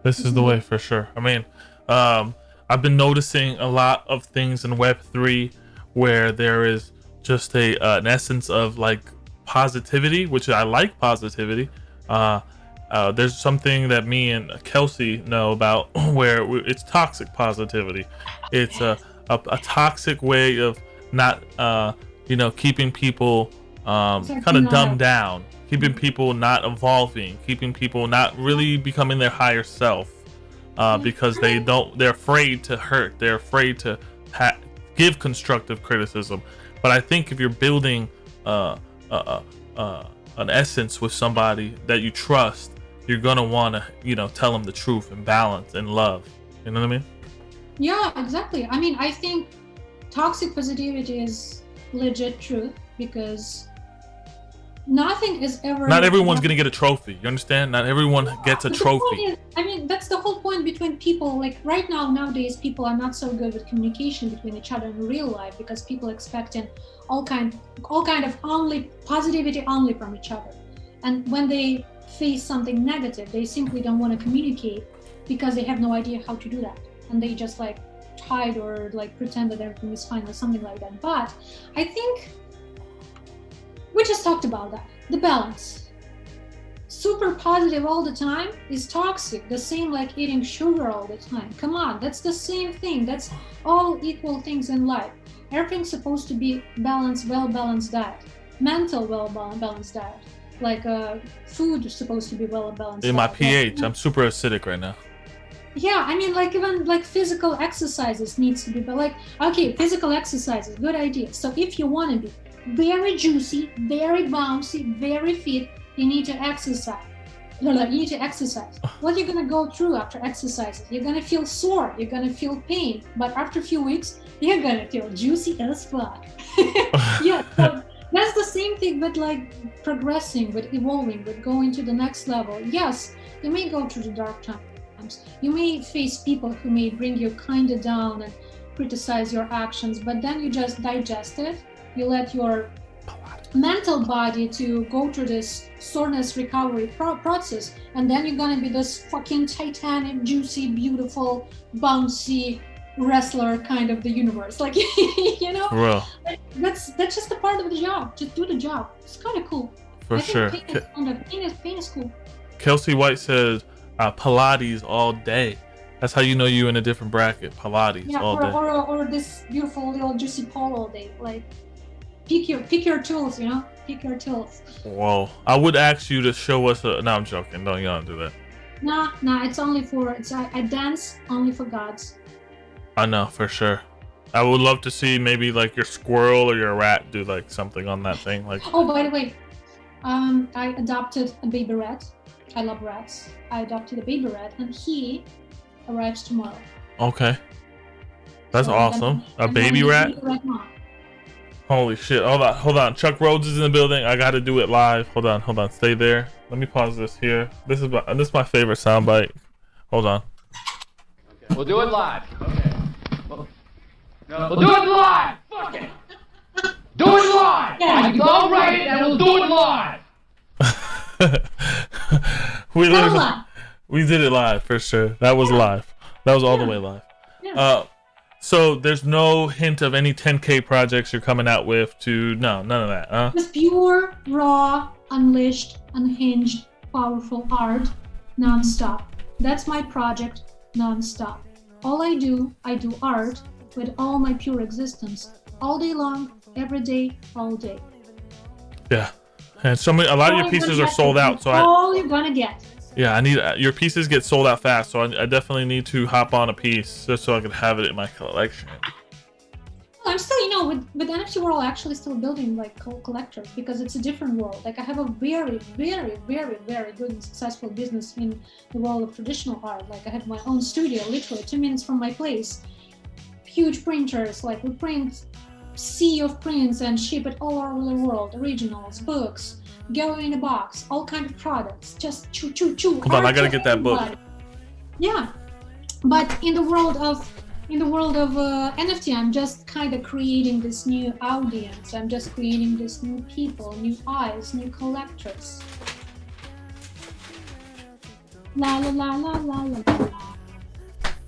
This is the way for sure. I mean, I've been noticing a lot of things in Web3 where there is just an essence of like positivity, which I like positivity. There's something that me and Kelsey know about where it's toxic positivity. It's a toxic way of not, keeping people kind of dumbed down, keeping people not evolving, keeping people not really becoming their higher self, because they're afraid to hurt. They're afraid to give constructive criticism. But I think if you're building an essence with somebody that you trust, you're gonna want to, tell them the truth and balance and love. You know what I mean? Yeah, exactly. I mean, I think toxic positivity is legit truth because nothing is ever. Not everyone's gonna get a trophy. You understand? Not everyone gets a trophy. That's the whole point between people. Like right now, nowadays, people are not so good with communication between each other in real life because people expecting all kind of only positivity only from each other. And when they face something negative, they simply don't want to communicate because they have no idea how to do that, and they just like hide or like pretend that everything is fine or something like that. But I think we just talked about that. The balance. Super positive all the time is toxic. The same like eating sugar all the time. Come on, that's the same thing. That's all equal things in life. Everything's supposed to be balanced, well-balanced diet. Mental well-balanced diet. Like food is supposed to be well-balanced. In my pH, I'm super acidic right now. Yeah, I mean, like even like physical exercises needs to be, but like, okay, physical exercises, good idea. So if you want to be very juicy, very bouncy, very fit, you need to exercise. You need to exercise. What are you gonna go through after exercises? You're gonna feel sore, you're gonna feel pain, but after a few weeks, you're gonna feel juicy as fuck. Yeah, so that's the same thing, but like progressing, with evolving, with going to the next level. Yes, you may go through the dark times. You may face people who may bring you kind of down and criticize your actions, but then you just digest it. You let your mental body to go through this soreness recovery process, and then you're gonna be this fucking titanic, juicy, beautiful, bouncy wrestler kind of the universe. Like, Real. That's just a part of the job. Just do the job. It's kind of cool. For sure. Pain is cool. Kelsey White says Pilates all day. That's how you know you in a different bracket. Pilates all day. Or this beautiful little juicy pole all day. Like, pick your tools, pick your tools. Whoa. I would ask you to show us no, I'm joking. No, you don't do that. Nah, it's only I dance only for gods. I know, for sure. I would love to see maybe like your squirrel or your rat do like something on that thing. Like. Oh, by the way, I adopted a baby rat. I love rats. I adopted a baby rat, and he arrives tomorrow. Okay. That's awesome. A baby rat? Holy shit. Hold on. Chuck Rhodes is in the building. I got to do it live. Hold on. Stay there. Let me pause this here. This is my favorite soundbite. Hold on. Okay. We'll do it live. Okay. We'll do it live. Fuck it. Do it live. Yeah. I'll write it and we'll do it live. We did it live for sure. That was live. That was all the way live. Yeah. So there's no hint of any 10K projects you're coming out with none of that, huh? Just pure, raw, unleashed, unhinged, powerful art, non-stop. That's my project, non-stop. All I do art with all my pure existence, all day long, every day, all day. Yeah, and a lot of your pieces are sold out. So all you're gonna get. Yeah, I need your pieces get sold out fast, so I definitely need to hop on a piece just so I can have it in my collection. I'm still, with NFTGURU, actually still building like collectors because it's a different world. Like I have a very, very, very, very good and successful business in the world of traditional art. Like I have my own studio, literally 2 minutes from my place. huge printers, like we print sea of prints and ship it all over the world, originals, books, go in a box, all kind of products, just choo choo choo. Hold on, I gotta get that book. Yeah, but in the world of NFT, I'm just kind of creating this new audience. I'm just creating this new people, new eyes, new collectors. La la la la la la la.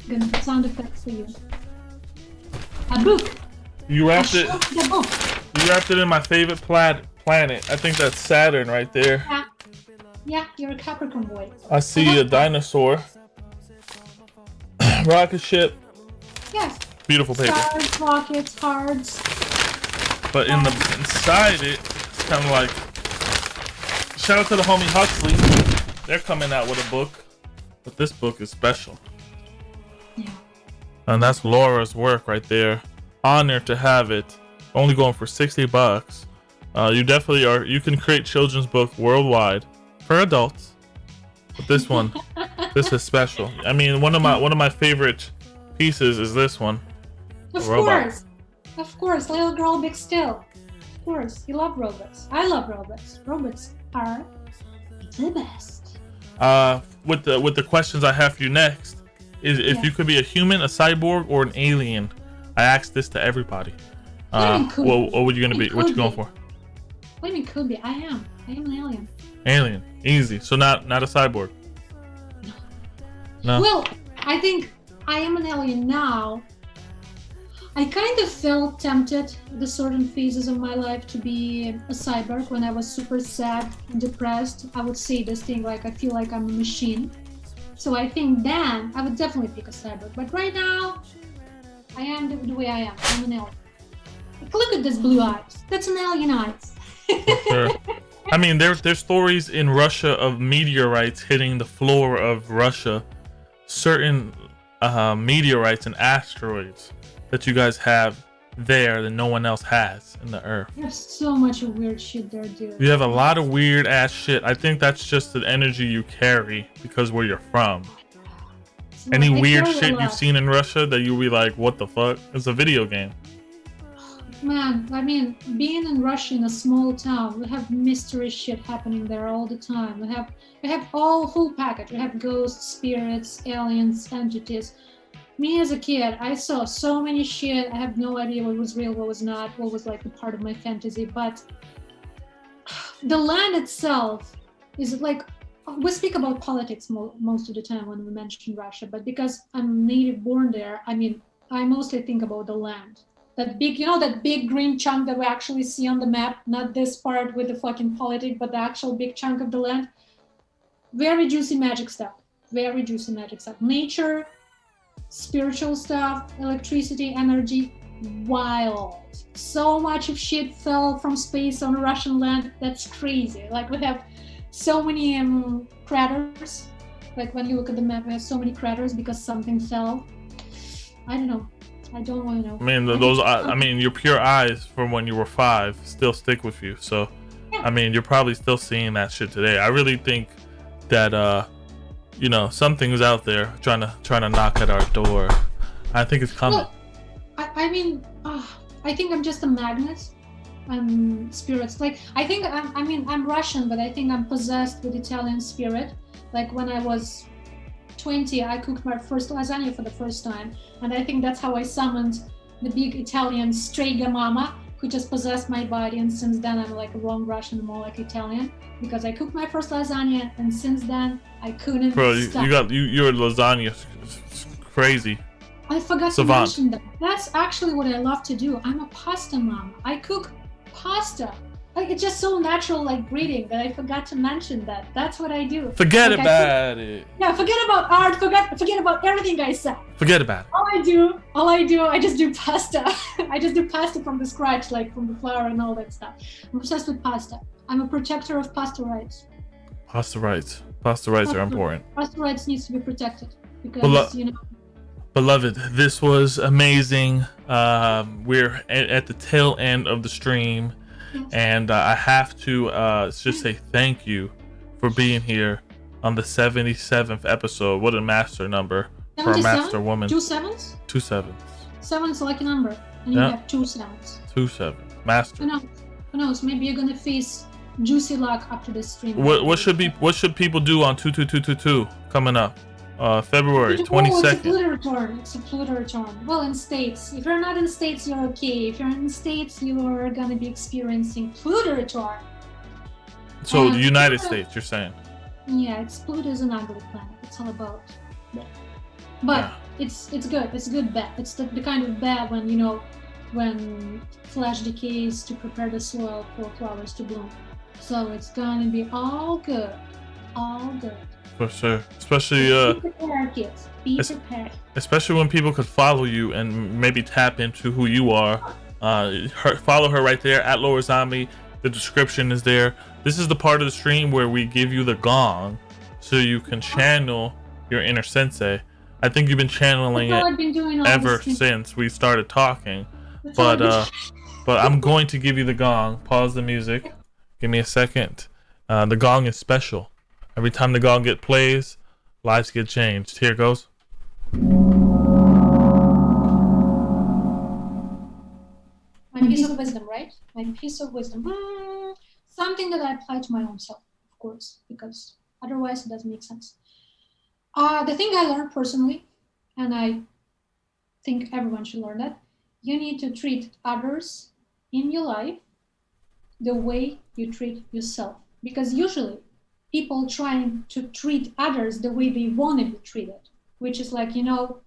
Gonna put sound effects for you. A book. You wrapped it. The book. You wrapped it in my favorite planet. I think that's Saturn right there. Yeah. Yeah, you're a Capricorn boy. I see a dinosaur. Rocket ship. Yes. Beautiful paper. Stars, rockets, cards. But inside it, it's kind of like. Shout out to the homie Huxley. They're coming out with a book, but this book is special. Yeah. And that's Laura's work right there. Honored to have it. Only going for $60. You definitely are. You can create children's book worldwide for adults, but this one, this is special. I mean, one of my favorite pieces is this one. Of course, little girl, big still. Of course, you love robots. I love robots. Robots are the best. With the questions I have for you next is if you could be a human, a cyborg, or an alien. I asked this to everybody. What would you gonna be? What you going for? What do you mean could be? I am an alien. Alien, easy. So not a cyborg. No. Well, I think I am an alien now. I kind of felt tempted at the certain phases of my life to be a cyborg. When I was super sad and depressed, I would say this thing like I feel like I'm a machine. So I think then I would definitely pick a cyborg. But right now, I am the way I am. I'm an alien. Like, look at this blue eyes. That's an alien eyes. Sure. I mean, there's stories in Russia of meteorites hitting the floor of Russia. Certain meteorites and asteroids that you guys have there that no one else has in the earth. There's so much weird shit there, dude. You have a lot of weird ass shit. I think that's just the energy you carry because where you're from. Any weird shit you've seen in Russia that you'll be like, what the fuck? It's a video game. Man, I mean, being in Russia in a small town, we have mystery shit happening there all the time. We have all full package. We have ghosts, spirits, aliens, entities. Me as a kid, I saw so many shit. I have no idea what was real, what was not, what was like a part of my fantasy. But the land itself is like, we speak about politics most of the time when we mention Russia, but because I'm native born there, I mean, I mostly think about the land. That big, you know, that big green chunk that we actually see on the map, not this part with the fucking politics, but the actual big chunk of the land. Very juicy magic stuff. Very juicy magic stuff. Nature, spiritual stuff, electricity, energy, wild. So much of shit fell from space on Russian land. That's crazy. Like we have so many craters. Like when you look at the map, we have so many craters because something fell. I don't know. I don't want to know. I mean, I mean, your pure eyes from when you were 5 still stick with you. So, yeah. I mean, you're probably still seeing that shit today. I really think that, you know, something's out there trying to knock at our door. I think it's coming. Well, I mean, I think I'm just a magnet. Spirits. Like, I think I'm Russian, but I think I'm possessed with Italian spirit. Like when I was 20, I cooked my first lasagna for the first time, and I think that's how I summoned the big Italian strega mama who just possessed my body. And since then, I'm like a wrong Russian, more like Italian, because I cooked my first lasagna, and since then I couldn't. Bro, stop. you're lasagna crazy. I forgot to mention that. That's actually what I love to do. I'm a pasta mama. I cook pasta. Like, it's just so natural, like breathing, that I forgot to mention that. That's what I do. Forget about it. Yeah, forget about art. Forget about everything I said. Forget about it. All I do, I just do pasta. I just do pasta from the scratch, like from the flour and all that stuff. I'm obsessed with pasta. I'm a protector of pasta rights. Pasta rights. Pasta rights are important. Pasta rights needs to be protected because, you know. Beloved, this was amazing. We're at the tail end of the stream. And I have to just say thank you for being here on the 77th episode. What a master number for a master woman. 2 sevens? 2 sevens. 7's a lucky number, and you have 2 7s. 2 7. Master. Who knows? Maybe you're gonna face juicy luck after this stream. What should people do on 22222 coming up? February 22nd. It's a Pluto return. Well, in States. If you're not in States, you're okay. If you're in States, you're gonna be experiencing Pluto return. So the United States, you're saying? Yeah, Pluto is an ugly planet. It's all about that. But it's good. It's a good bet. It's the kind of bet when, you know, when flesh decays to prepare the soil for flowers to bloom. So it's gonna be all good. All good. For sure. Especially be prepared, kids. Be prepared. Especially when people could follow you and maybe tap into who you are. Follow her right there at LoraZombie. The description is there. This is the part of the stream where we give you the gong so you can channel your inner sensei. I think you've been channeling it ever since we started talking. But I'm going to give you the gong. Pause the music. Give me a second. The gong is special. Every time the gong plays, lives get changed. Here it goes. My piece of wisdom, right? My piece of wisdom. Something that I apply to my own self, of course, because otherwise it doesn't make sense. The thing I learned personally, and I think everyone should learn that, you need to treat others in your life the way you treat yourself. Because usually people trying to treat others the way they want to be treated, which is like, you know,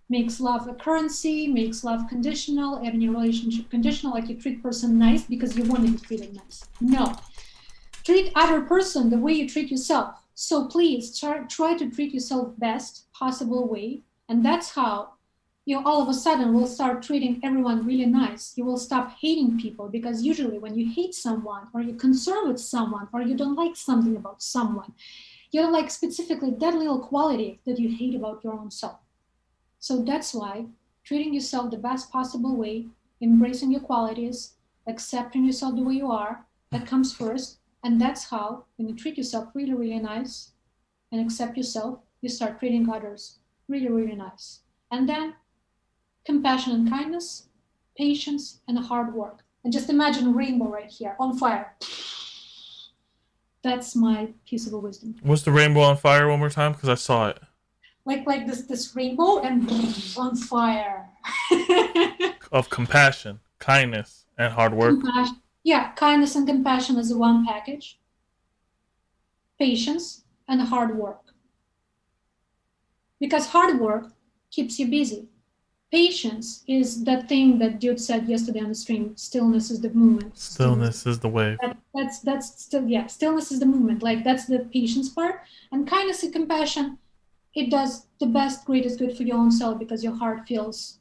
makes love a currency, makes love conditional, having your relationship conditional, like you treat person nice because you want to be treated nice. No. Treat other person the way you treat yourself. So please try to treat yourself best possible way. And that's how you all of a sudden will start treating everyone really nice. You will stop hating people, because usually when you hate someone or you're concerned with someone or you don't like something about someone, you don't like specifically that little quality that you hate about your own self. So that's why treating yourself the best possible way, embracing your qualities, accepting yourself the way you are, that comes first. And that's how, when you treat yourself really, really nice and accept yourself, you start treating others really, really nice. And then compassion and kindness, patience, and hard work. And just imagine a rainbow right here on fire. That's my piece of wisdom. What's the rainbow on fire one more time? Because I saw it. Like this rainbow and on fire. Of compassion, kindness, and hard work. Yeah, kindness and compassion is one package. Patience and hard work. Because hard work keeps you busy. Patience is that thing that dude said yesterday on the stream. Stillness is the movement. Stillness is the wave. That's still, yeah. Stillness is the movement. Like that's the patience part. And kindness and compassion, it does the best, greatest good for your own self, because your heart feels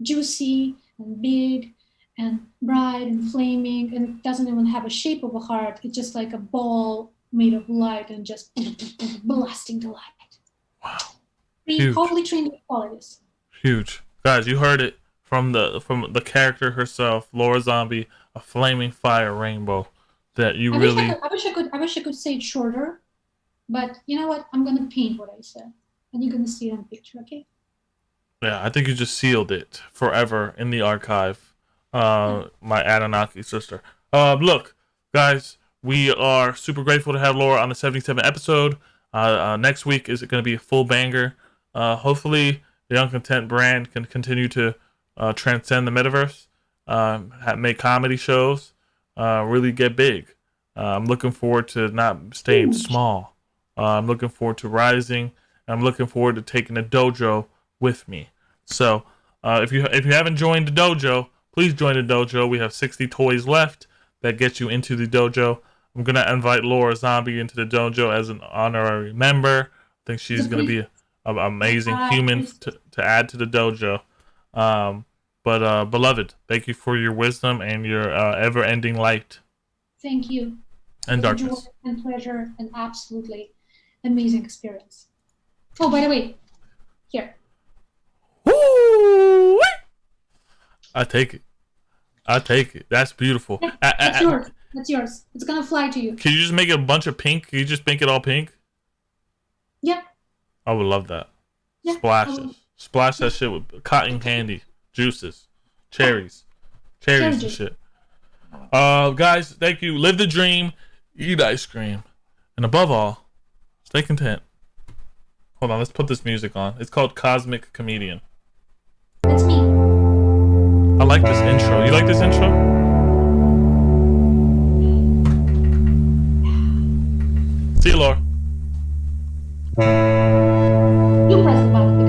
juicy and big and bright and flaming, and it doesn't even have a shape of a heart. It's just like a ball made of light and just blasting the light. Wow. Totally trained with qualities. Huge. Guys, you heard it from the character herself, LoraZombie, a flaming fire rainbow that you really... I wish I could say it shorter, but you know what? I'm going to paint what I said, and you're going to see it on the picture, okay? Yeah, I think you just sealed it forever in the archive, my Anunnaki sister. Look, guys, we are super grateful to have Lora on the 77th episode. Next week is going to be a full banger. Hopefully... the Young Content brand can continue to transcend the metaverse, make comedy shows, really get big. I'm looking forward to not staying small. I'm looking forward to rising. I'm looking forward to taking the dojo with me. So if you haven't joined the dojo, please join the dojo. We have 60 toys left that get you into the dojo. I'm going to invite LoraZombie into the dojo as an honorary member. I think she's going to be an amazing human to add to the dojo. But beloved, thank you for your wisdom and your ever-ending light. Thank you. And darkness. Joy and pleasure, and absolutely amazing experience. Oh, by the way, here. Woo! I take it. That's beautiful. That's yours. That's yours. It's gonna fly to you. Can you just make it a bunch of pink? Can you just make it all pink? Yeah. I would love that. Yeah, Splashes. Splash that shit with cotton candy. juices, cherries and juice. shit. Guys, thank you. Live the dream, eat ice cream, and above all, stay content. Hold on, let's put this music on. It's called Cosmic Comedian. That's me. I like this intro. You like this intro? See you, Laura. You press the button.